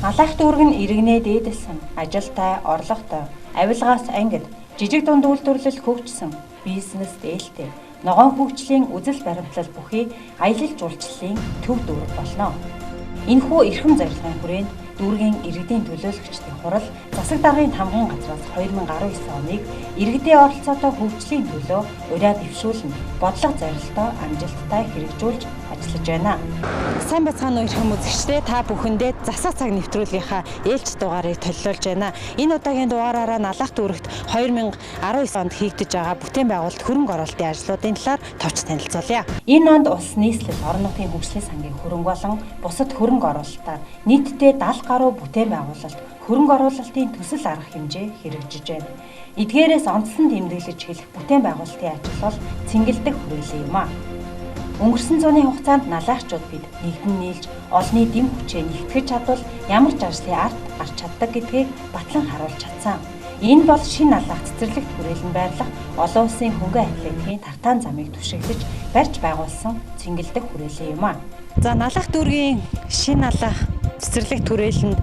Налах дүүрэг нь иргэнээ дээдэлсэн, ажилтай, орлоготой, авилгаас ангид, жижиг дунд үйлдвэрлэл хөгжсөн, бизнес дээлтэй, ногоон хөгжлийн үзэл баримтлал бүхий аялал жуулчлалын төв дүүрэг болно. Энэхүү эрхэм зорилгын хүрээнд дүүргийн иргэдийн төлөөлөгчдийн хурал засаг даргын тамгын газраас 2019 оныг иргэдийн оролцоотой хөгжлийн төлөө ураа дэвшүүлэн бодлого зорилттой амжилттай хэрэгжүүлж ажиллаж байна. Сайн бацхан өрхөм үзэгчдээ та бүхэндээ засаг цаг нэвтрүүлгийнхаа ээлж дугаарыг төлөөлж байна. Энэ удаагийн дугаараараа Налах дүүрэгт 2019 онд хийгдэж байгаа бүтээн байгуулалт хөрөнгө оруулалтын ажлуудын талаар товч танилцуулъя. Энэ онд улс нийслэл орон нутгийн хөгжлийн сангийн хөрөнгө болон бусад хөрөнгө оруулалтаар нийтдээ 70 гаруй бүтээн байгуулалт хөрөнгө оруулалтын төсөл арга хэмжээ хэрэгжиж байна. Эдгээрээс онцлон тэмдэглэж хэлэх бүтээн байгуулалтын ажил бол цэнгэлдэх хүрээлэн юм а. Өнгөрсөн зууны хугацаанд налаагчид бид нэгдэн нийлж олонний дэм хүчээ нэгтгэж чадвал ямар ч ажлын арт гарч чаддаг гэдгийг батлан харуулж чадсан. Энэ бол шинэ налаах цэцэрлэгт хүрээлэн байрлах олон улсын хөнгөн атлетикийн тартаан замыг түшиглэж барьж байгуулсан цэнгэлдэх хүрээлэн юм а. За Налах дүүргийн шинэ налаах цэцэрлэгт хүрээлэнд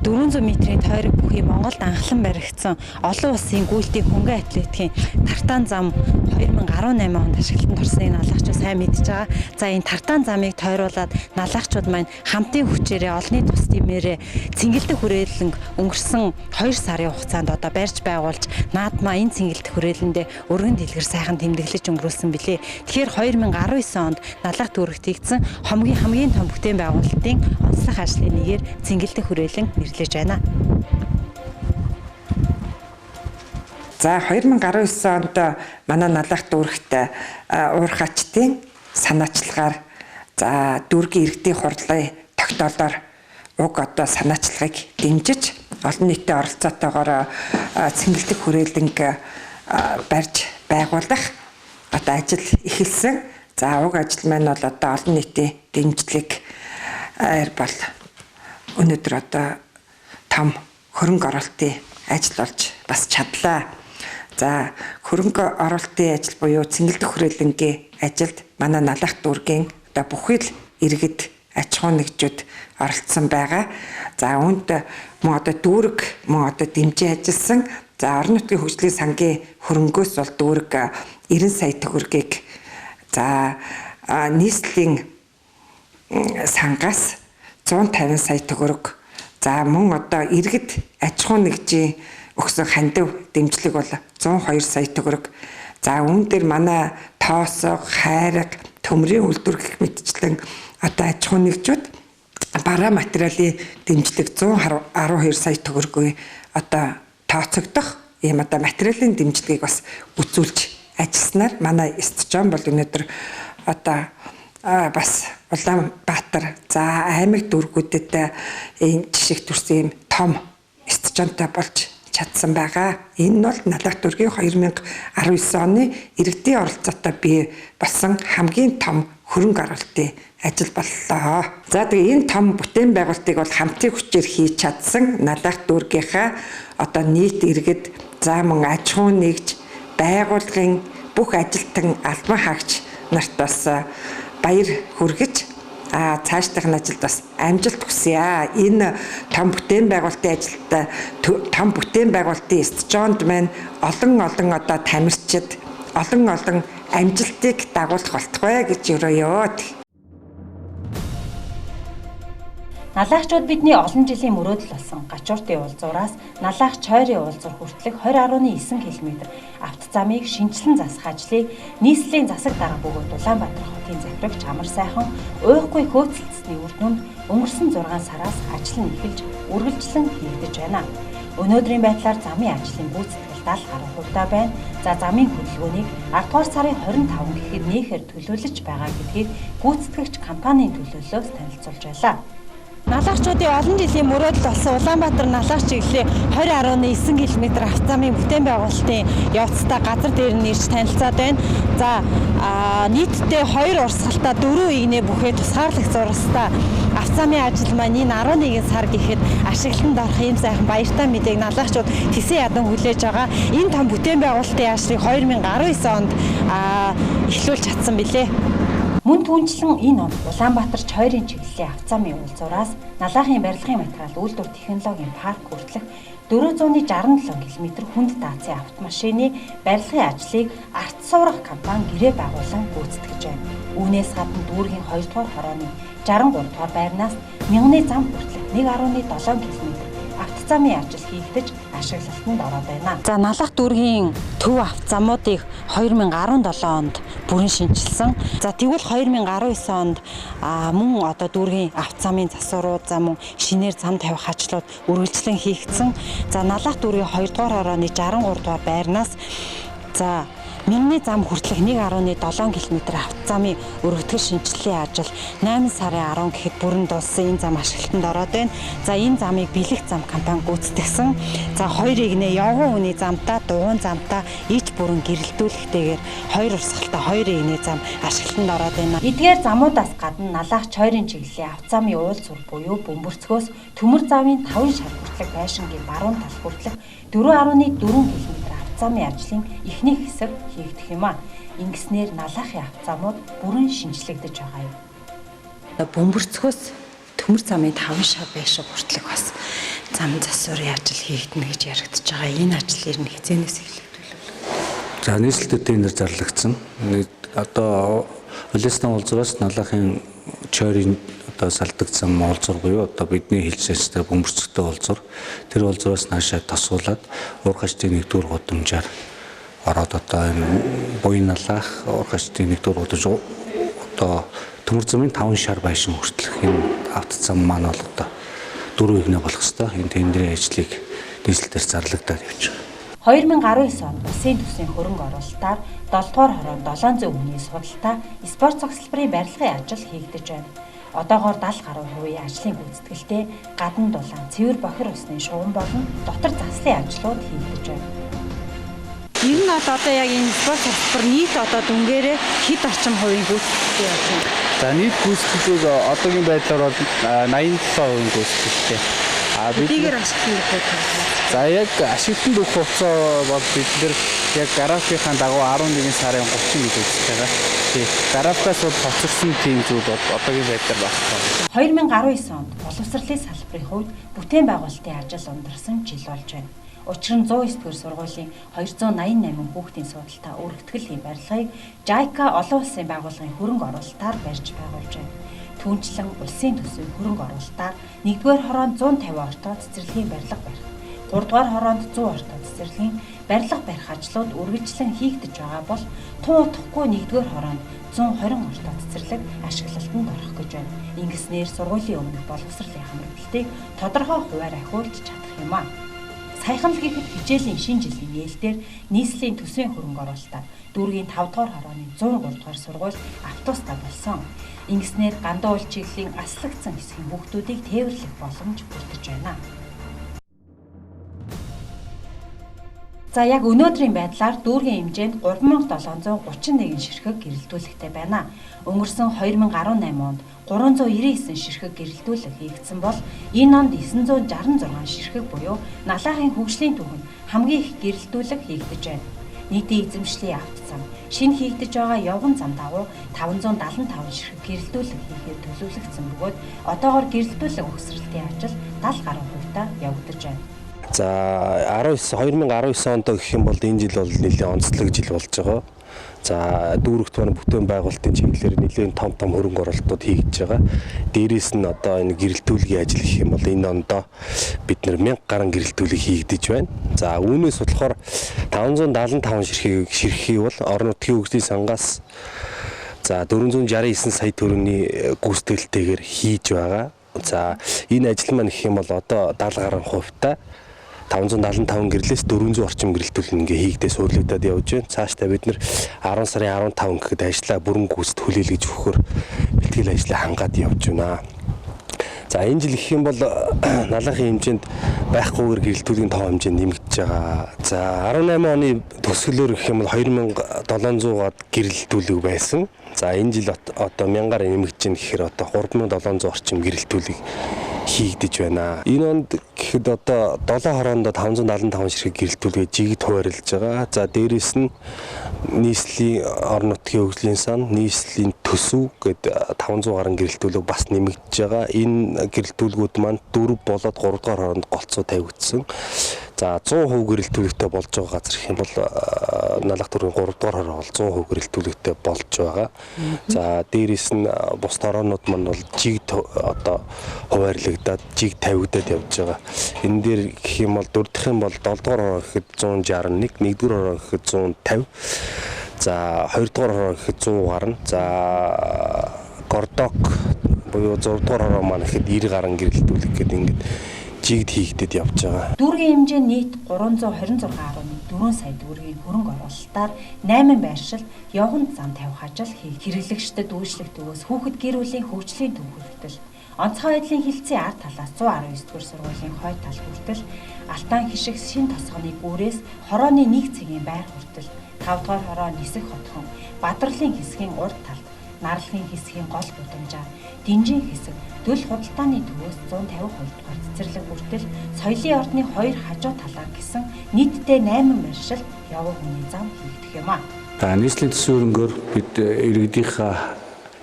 400 метрийн тойрог бүхий Монголд анхлан баригдсан олон улсын гүйлтийн хөнгөн атлетикийн тартаан зам 2018 онд ашиглалтанд орсныг налаагчид сайн мэдж байгаа. За энэ тартаан замыг тойруулаад налаагчид маань хамтын хүчээрээ олонний тус дэмээрээ цэнгэлдэх хүрээлэн өнгөрсөн 2 сарын хугацаанд одоо барьж байгуулж наадмаа энэ цэнгэлдэх хүрээлэндээ өргөн дэлгэр сайхан тэмдэглэж өнгөрүүлсэн билээ. Тэгэхээр 2019 онд Налах дүүрэгт хийгдсэн хамгийн том бүтээн байгуулалтын онцлог ажлын нэгээр цэнгэлдэх хүрээлэн нэрлэж байна. За 2019 онд манай Налах дүүрэгт уурхачдын санаачлагаар за дүүргийн иргэдийн хурлын тогтоолоор уг одоо санаачлагыг дэмжиж олон нийтийн оролцоотойгоор цэнгэлдэх хүрээлэнг барьж байгуулах одоо ажил эхэлсэн. За уг ажил маань бол одоо олон нийтийн дэмжлэг бол өнөөдөр одоо том хөрөнгө оруулалтын ажил болж бас чадлаа. За хөрөнгө оруулалтын ажил буюу цэнгэлдэх хүрээлэнгийн ажилд манай Налах дүүргийн одоо бүхий л иргэд аж ахуй нэгжүүд оролцсон байгаа. За үүнд мөн одоо дүүрэг мөн одоо дэмжиж ажилласан. За орон нутгийн хөгжлийн сангийн хөрөнгөөс бол дүүрэг 90 сая төгрөгийг за нийслэлийн сангаас 150 сая төгрөг. За мөн одоо иргэд аж ахуй нэгжийн өгсөн хандив дэмжлэг бол 102 сая төгрөг. За үүн дээр манай тоосго, хайраг, төмрийн үйлдвэр гэх мэтчлэн одоо аж ахуй нэгжүүд бараа материалын дэмжлэг 112 сая төгрөгийн одоо тооцогдох ийм одоо материалын дэмжлэгийг бас үзүүлж ажилласнаар манай Стжон бол өнөөдөр одоо бас Улаанбаатар за аймаг дүүргүүдэд энэ жишг төрсэн юм том стадионтой болж чадсан байгаа. Энэ нь бол Налах дүүргийн 2019 оны иргэдийн оролцоотой бий болсон хамгийн том хөрөнгө оруулалтын ажил боллоо. За тэгээ энэ том бүтээн байгуулалтыг бол хамтын хүчээр хийж чадсан Налах дүүргийнхаа одоо нийт иргэд за мөн аж ахуй нэгж байгууллагын бүх ажилтан албан хаагч нарт бас баяр хүргэж цаашдах нь ажилд бас амжилт хүсье. Энэ том бүтээн байгуулалтын ажилд том бүтээн байгуулалтын стжонд маань олон одоо тамирчид олон амжилтыг дагуулах болтугай гэж өрөөё. Налаагчид бидний олон жилийн мөрөөдөл болсон Гачууртын уулзуураас Налах Чойрын уулзуур хүртэлх 20.9 км авто замыг шинжилэн засах ажлыг нийслэлийн засаг дарга бөгөөд Улаанбаатар хотын захирагч Амар сайхан уйхгүй хөөцөлдсөний үр дүнд өнгөрсөн 6 сараас ажил нь эхэлж үргэлжлэн хийгдэж байна. Өнөөдрийн байдлаар замын ажлын гүйцэтгэл 70 гаруй хувьтай байна. За замын хөдөлгөөнийг 10 дугаар сарын 25 гэхэд нээхээр төлөвлөж байгаа гэдгийг гүйцэтгэгч компанийн төлөөллөөс танилцуулж байлаа. Налаагчдын олон жилийн мөрөөдөл болсон Улаанбаатар Налах чиглэлийн 20.9 км автозамын бүтээн байгуулалтын явцдаа газар дээр нь ирж танилцаад байна. За нийтдээ 2 урсгалтай 4 игнээ бүхээ тусгаарлах зурагтай автозамын ажил маань энэ 11 сар гэхэд ашиглалтанд орох юм сайхан баяртай мэдээг налаагчид тэсэн ядан хүлээж байгаа. Энэ том бүтээн байгуулалтын ажлыг 2019 онд эхлүүлж чадсан билээ. Мөн түүнчлэн энэ онд Улаанбаатар Чойрын чиглэлийн авто замын уулзуураас Налаахын барилгын материал үйлдвэр технологийн парк хүртэлх 467 км хүнд даацын автомашины барилгын ажлыг арт суврах компани гэрээ байгуулан гүйцэтгэж байна. Үүнээс гадна дүүргийн 2 дугаар хорооны 63 дугаар байрнаас Мянганы зам хүртэлх 1.7 км автозамын ажил хийгдэж ашиглалтанд ороод байна. За Налах дүүргийн төв автозамуудыг 2017 онд бүрэн шинжилсэн. За тэгвэл 2019 онд мөн одоо дүүргийн автозамын засварууд за мөн шинээр зам тавих ажлууд үргэлжлэн хийгдсэн. За Налах дүүргийн 2 дугаар хорооны 63 дугаар байрнаас за Мянганы зам хүртэлх 1.7 км автозамын өргөтгөл шинжиллийн ажил 8 сарын 10 гэхэд бүрэн дууссан. Энэ зам ашиглалтанд ороод байна. За энэ замыг Бэлэг зам компани гүйцэтгсэн. За хоёрыг нэ явган үний замтаа, дугуйн замтаа ич бүрэн гэрэлтүүлэхтэйгээр хоёр урсгалтай хоёрыг нэ зам ашиглалтанд ороод байна. Эдгээр замуудаас гадна Налаах Чойрын чиглэлийн автозамын уулзуур буюу Бөмбөрцгөөс Төмөр замын 5 шар хүртэлх байшингийн баруун тал хүртэлх 4.4 км замын ажлын эхний хэсэг хийгдэх юм а. Ингэснээр Налаахын автозамууд бүрэн шинжлэгдэж байгаа юм. Бөмбөрцгөөс Төмөр замын 5 шар байшин хүртэлх бас зам засварын ажил хийгдэнэ гэж яригдж байгаа. Энэ ажил ер нь хязгаарнаас эхлэгдвэл. За нийслэлд энэ зарлагдсан. Одоо Улаасны уулзуураас Налаахын Чойрын одоо салдагдсан уулзуур буюу одоо бидний хэлж ярьсан бөмбөрцөгтэй уулзуур. Тэр уулзуураас наашаа тосгуулаад уурхачдын 1-р гудамжаар ороод одоо энэ Буян Налаах уурхачдын 1-р гудамж одоо Төмөр замын 5 шар байшин хүртэлх энэ автозам маань бол одоо 4 игнэ болох хэвээр энэ тендерийн ажлыг нийслэлээр зарлагдаад явж байгаа. 2019 онд улсын төсвийн хөрөнгө оруулалтаар 7 дугаар хороонд 700 хүний судалтай спорт цогцлбарын барилгын ажил хийгдэж байна. Одоогоор 70 гаруй хувийн ажлын гүйцэтгэлтэй гадна дулаан, цэвэр бохир усны шугам болон дотор заслын ажлууд хийгдэж байна. Ер нь одоо яг энэ спорт цогцлбар нийт одоо дүнгээрээ хэд орчим хувийн гүйцэтгэлтэй явж байна? За нийт гүйцэтгэлүүд одоогийн байдлаар бол 87% гүйцэтгэлтэй. Эдгээр ашиглалтын хувьд за яг ашиглалтанд өгөх хугацаа бол бид нэр яг графикийн дагуу 11 сарын 30 гэж үзэж байгаа. Тийм. Графикаас бол хоцорсон тийм зүйл бол одоогийн байдлаар байна. 2019 онд боловсролын салбарын хувьд бүтээн байгуулалтын ажил ундарсан жил болж байна. Учир нь 109-р сургуулийн 288 хүүхдийн судалтай өргөтгөлийн барилгыг JICA олон улсын байгууллагын хөрөнгө оруулалтаар барьж байгуулж байна. Түүнчлэн улсын төсвийн хөрөнгө оруулалтаар 1-р хороонд 150 ортоо цэцэрлэгийн барилга барих, 3-р хороонд 100 ортоо цэцэрлэгийн барилга барих ажлууд үргэлжлэн хийгдэж байгаа бол тун утгагүй 1-р хороонд 120 ортоо цэцэрлэг ашиглалтанд орох гэж байна. Ингэснээр сургуулийн өмнөх боловсролын хамрагдалтыг тодорхой хувиар ахиулж чадах юм а. Саяхан л гэхэд хичээлийн шинэ жилийн нээлтээр нийслэлийн төсвийн хөрөнгө оруулалтаар дүүргийн 5 дугаар хорооны 103 дугаар сургууль автобустай болсон. Ингэснээр гандуу уул чиглэлийн аслагдсан хэсгийн хүүхдүүдийг тээвэрлэх боломж бүрдэж байна. За яг өнөөдрийн байдлаар дүүргийн хэмжээнд 3731 ширхэг гэрэлтүүлэгтэй байна. Өнгөрсөн 2018 онд 399 ширхэг гэрэлтүүлэг хийгдсэн бол энэ онд 966 ширхэг буюу Налаахын хөгжлийн түүхэнд хамгийн их гэрэлтүүлэг хийгдэж байна. Нийтийн эзэмшлийн автозам, шинэ хийгдэж байгаа явган зам дагуу 575 ширхэг гэрэлтүүлэг хийхээр төлөвлөгдсөн бөгөөд одоогоор гэрэлтүүлэг өгсрэлтийн ажил 70 гаруй хувьтай явагдаж байна. За 2019 онд гэх юм бол энэ жил бол нэлээд онцлог жил болж байгаа. За дүүрэгт маань бүтээн байгуулалтын чиглэлээр нэлээд том хөрөнгө оруулалтууд хийгдэж байгаа. Дээрээс нь одоо энэ гэрэлтүүлгийн ажил гэх юм бол энэ ондоо бид нэр 1000 гаруй гэрэлтүүлэг хийгдэж байна. За үүнээс болохоор 575 ширхгийг бол орон нутгийн хөгжлийн сангаас за 469 сая төгрөгийн гүйцэтгэлтэйгээр хийж байгаа. За энэ ажил маань гэх юм бол одоо 70 гаруй хувьтай 575 гэрлээс 400 орчим гэрэлтүүлэн ингээ хийгдээ суурлагдаад явж байна. Цаашдаа бид нэр 10 сарын 15 гэхэд ажлаа бүрэн гүйцэд хүлээлгэж өгөхөөр бэлтгэл ажлаа хангаад явж байна. За энэ жил гэх юм бол налахын хэмжээнд байхгүйгээр гэрэлтүүлгийн тоо хэмжээ нэмэгдэж байгаа. За 18 оны төгсгөлөөр гэх юм бол 2700-аад гэрэлтүүлэг байсан. За энэ жил одоо 1000-аар нэмэгдэж байна гэхээр одоо 3700 орчим гэрэлтүүлэг хийгдэж байна. Энэ онд гэхэд одоо 7 хороонд 575 ширхэг гэрэлтүүлгээ жигд хуваарлаж байгаа. За дээрэс нь нийслэлийн орон нутгийн хөгжлийн сан, нийслэлийн төсөв гээд 500 гаруй гэрэлтүүлэг бас нэмэгдэж байгаа. Энэ гэрэлтүүлгүүд маань 4 болоод 3 дугаар хороонд голцоо тавигдсан. За 100% гэрэлтүүлэгтэй болж байгаа газар гэх юм бол налах дүүргийн 3 дугаар хороо бол 100% гэрэлтүүлэгтэй болж байгаа. За дээрэс нь бус ороонууд маань бол жигд одоо хуваарлагдаад жиг тавигдаад явж байгаа. Энэ дээр гэх юм бол 4 дахь юм бол 7 дугаар хороо гэхэд 161, 1 дугаар хороо гэхэд 150. За 2 дугаар хороо гэхэд 100 гарна. За гордок буюу 6 дугаар хороо маань гэхэд 90 гаруй гэрэлтүүлэг гэдэг ингээд жигд хийгдэд явж байгаа. Дүүргийн хэмжээ нийт 326.4 сая төгрөгийн хөрөнгө оруулалтаар 8 байршил явган зам тавих ажил хэрэглэгчдэд үйлчлэх төвөөс хүүхэд гэр бүлийн хөгжлийн төв хүртэл онцгой байдлын хилцээ ард талаас 119 дугаар сургуулийн хойд тал хүртэл алтан хишиг шин тосгоны гүүрээс хорооны 1 цагийн байр хүртэл 5 дугаар хороо нисэх хотхон Бадрлын хэсгийн урд талд Нарлахын хэсгийн гол гудамжаар Динжин хэсэг төл худалдааны төвөөс 152 дугаар цэцэрлэг хүртэл соёлын ордны 2 хажуу талаар гэсэн нийтдээ 8 байршил явган хүний зам хийгдэх юм а. За нийслэлийн төсвийн хөрөнгөөр бид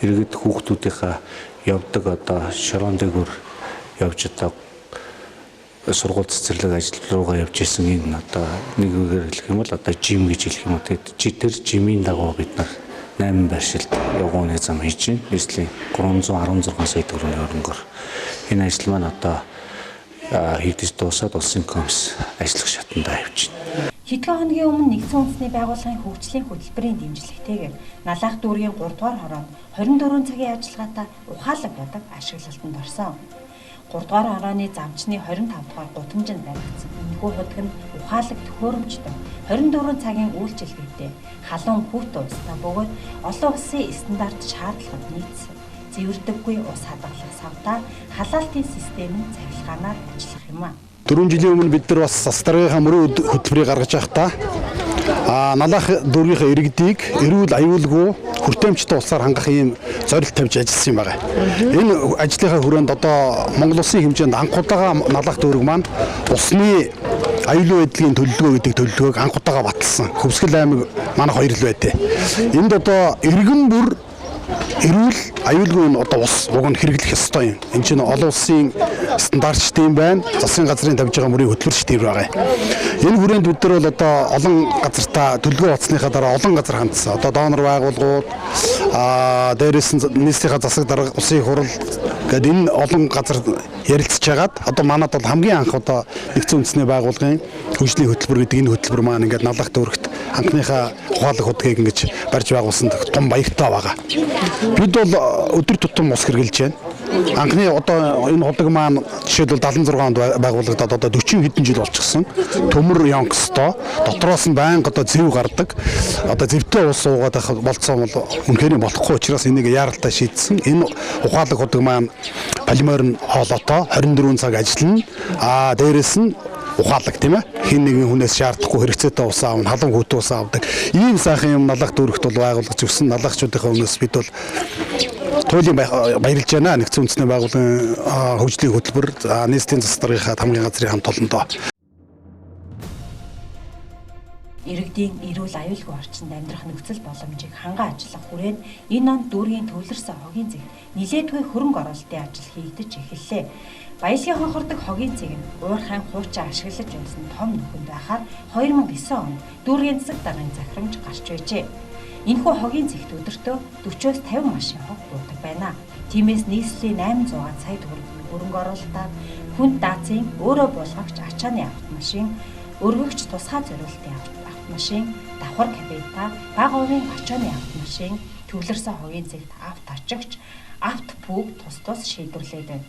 иргэд хүүхдүүдийнхаа явдаг одоо шорон дээгүүр явж одоо сургууль цэцэрлэг ажил руугаа явж исэн энэ одоо нэг үгээр хэлэх юм бол одоо жим гэж хэлэх юм уу. Тэгээд тэр жимийн дагуу бид нар 8 байршилд явгууны зам хийж байна. Нийслэлийн 316 сая төгрөгийн хөрөнгөөр энэ ажил маань одоо хийгдэж дуусаад улсын комисс ажиллах шатндаа явж байна. Хэдхэн хоногийн өмнө нэгдсэн үндэсний байгууллагын хөгжлийн хөтөлбөрийн дэмжлэгтэйгээр Налах дүүргийн 3 дугаар хороонд 24 цагийн ажиллагаатай ухаалаг бодог ашиглалтанд орсон. 3 дугаар хорооны замчны 25 дугаар гудамжинд баригдсан. Энэхүү худаг нь ухаалаг төхөөрөмжтэй 24 цагийн үйлчилгээтэй халуун хүүтэ устай бөгөөд олон улсын стандарт шаардлагад нийцсэн. Зэвэрдэггүй ус хадгалах савдаа халаалтын системийн цахилгаанаар ажиллах юм а. 4 жилийн өмнө бид нар бас даргийнхаа мөрийн хөтөлбөрийг гаргаж байхдаа Налах дүүргийнхаа иргэдийг эрүүл аюулгүй хүртээмжтэй улсаар хангах ийм зорилт тавьж ажилласан юм байна. Энэ ажлынхаа хүрээнд одоо Монгол Улсын хэмжээнд анх удаага Налах дүүрэг маань усны аюулгүй байдлын төлөвлөгөө гэдэг төлөвлөгөөг анх удаага баталсан. Хөвсгөл аймаг манайх 2 л байдэ. Энд одоо иргэн бүр эрүүл аюулгүй одоо ус уг нь хэрэглэх ёстой юм. Энэ чинь олон улсын стандартчтай юм байна. Засгийн газрын тавьж байгаа мөрийн хөтөлбөрчтэй байгаа. Энэ хүрээнд бид нар бол одоо олон газартаа төлөвлөгөө батсныхаа дараа олон газар хандсан. Одоо донор байгууллагууд дээрээс нь нийслэлийн засаг дарга улсын хурал гэдэг энэ олон газар ярилцж хагаад одоо манад бол хамгийн анх одоо нэгдсэн үндэсний байгууллагын хөгжлийн хөтөлбөр гэдэг энэ хөтөлбөр маань ингээд Налах дүүрэгт анхныхаа ухаалаг худгийг ингэж барьж байгуулсан том баяртай байгаа. Бид бол өдөр тутам ус хэрэглэж байна. Анхны одоо энэ худаг маань жишээлбэл 76 онд байгуулагдаад одоо 40 хэдэн жил болчихсон. Төмөр Йонкстой дотроос нь байнга одоо зэв гардаг. Одоо зэвтэй ус уугаад байх болцсон бол үнэхээр болохгүй учраас энийг яаралтай шийдсэн. Энэ ухаалаг худаг маань полимер хоолойтой 24 цаг ажиллана. Дээрээс нь ухаалаг тийм ээ. Хин нэгэн хүнээс шаардахгүй хэрэгцээтэй ус аавна, халуун хүүтэн ус авдаг. Ийм сайхан юм Налах дүүрэгт бол байгуулгаж өгсөн. Налахчуудынхаа өмнөөс бид бол туйлын баярлж байна. Нэгдсэн үндэсний байгууллагын хөгжлийн хөтөлбөр нийслэлийн засаг даргийнхаа хамгийн газрын хамт олондоо. Иргэдийн эрүүл аюулгүй орчинд амьдрах нөхцөл боломжийг ханган ажиллах хүрээнд энэ онд дүүргийн төвлөрсөн хогийн зэгт нилээдгүй хөрөнгө оруулалтын ажил хийгдэж эхэллээ. Баялагын хонхордог хогийн цэг нь уурхайн хуучин ашиглаж явсан том нөхөнд байхаар 2009 онд дүүргийн засаг даргын захирамж гарч байжээ. Энэхүү хогийн цэгт өдөртөө 40-оос 50 машин хог буудаг байна. Тиймээс нийслэлийн 800 сая төгрөгийн хөрөнгө оруулалтаар хүнд даацын өөрөө булгагч ачааны автомашин, өргөгч тусгай зориулалтын автомашин, давхар кабета, бага хувийн очооны автомашин, төвлөрсөн хогийн цэгт авто ачигч, авто пүүг тус шийдвэрлээд байна.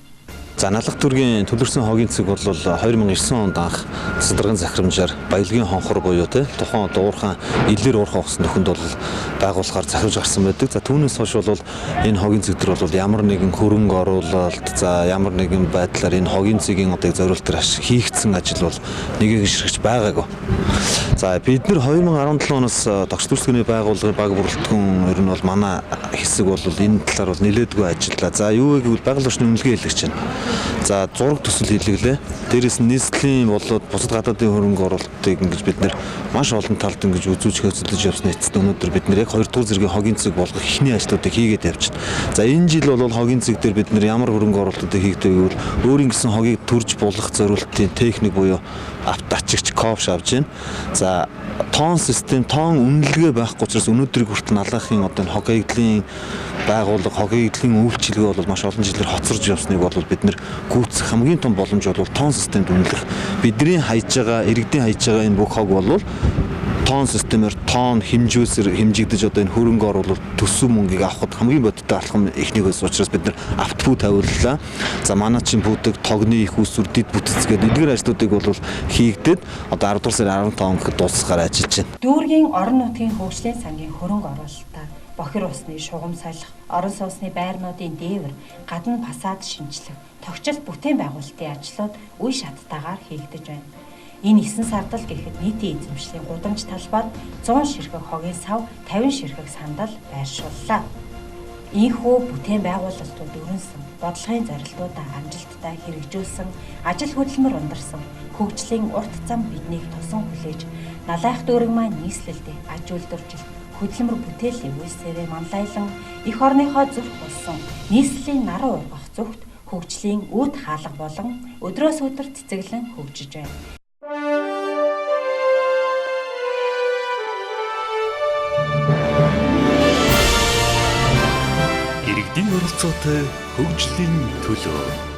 За налах дүүргийн төлөрсөн хогийн цэг бол 2009 онд анх Садаргын захирамжаар Баялагын хонхор буюу тухайн дуурхан илэр уурхай ухсан нөхөнд бол байгуулахаар захирж гарсан байдаг. За түүнээс хойш бол энэ хогийн цэг төр бол ямар нэгэн хөрөнгө оруулалт за ямар нэгэн байдлаар энэ хогийн цэгийн одоо зориултаар хийгдсэн ажил бол нэгийг ширхэж байгаагүй. За бид нэр 2017 оноос тогтч дүрсгний байгууллагын баг бүрэлдэхүүн ер нь бол манай хэсэг бол энэ талаар бол нэлээдгүй ажиллаа. За юу гэвэл байгаль орчны үнэлгээ хийлгэж байна. За зураг төсөл хийлгэлээ. Дээрээс нь нийслэлийн болоод бусад гадаадын хөрөнгө оруулалтыг ингэж бид нэр маш олон талд ингэж үзүүлж хөцөлж явсны эцэст өнөөдөр бид нэр яг 2 дугаар зэргийн хогийн цэг болгох ихний ажлуудыг хийгээд явж байна. За энэ жил бол хогийн цэг дээр бид нэр ямар хөрөнгө оруулалтыг хийгдэг гэвэл өөрийн гэсэн хогийг төрж булах зорилтын техник буюу автоачигч ковш авж байна. За тоон систем, тоон үнэлгээ байхгүй учраас өнөөдрийг хүртэл налахын одоо энэ хогийдлын байгууллага, хогийдлын үйлчилгээ бол маш олон жилээр хоцорж явсныг бол бид нэр гүйцэх хамгийн том боломж бол тоон системд үнэлэх. Бидний хайж байгаа, иргэдийн хайж байгаа энэ бүх хог бол тоон системээр тоон хэмжүүсээр хэмжигдэж одоо энэ хөрөнгө оруулалт төсөв мөнгийг авахд хамгийн бодиттой алхам эхнийгээс учраас бид нар автбүү тавиуллаа. За манай чинь бүдэг тогны их усүр дид бүтцгээд эдгээр ажлуудыг бол хийгдээд одоо 10 дугаар сарын 15 гэхэд дуусахаар ажиллаж байна. Дүүргийн орон нутгийн хөгжлийн сангийн хөрөнгө оруулалтаар бохир усны шугам солих, орон сууцны байрнуудын дээвэр, гадна фасад шинжлэх, тогтчил бүтээн байгуулалтын ажлууд үе шаттайгаар хийгдэж байна. Энэ 9 сард л гэхэд нийтийн эзэмшлийн гудамж талбайд 100 ширхэг хогийн сав, 50 ширхэг сандал байршууллаа. Ийхүү бүтээн байгуулалтууд өрнсөн, бодлогын зорилтуудаа амжилттай хэрэгжүүлсэн, ажил хөдөлмөр ундарсан, хөгжлийн урт зам биднийг тусан хүлээж, налайх дүүрэг маань нийслэлдээ аж үйлдвэржилт, хөдөлмөр бүтээлийн үйлсээрээ манлайлан эх орныхоо зүрх болсон, нийслэлийн наран ургах зүгт хөгжлийн үүд хаалга болон өдрөөс өдөр цэцэглэн хөгжиж байна. Иргэдийн оролцоотой хөгжлийн төлөө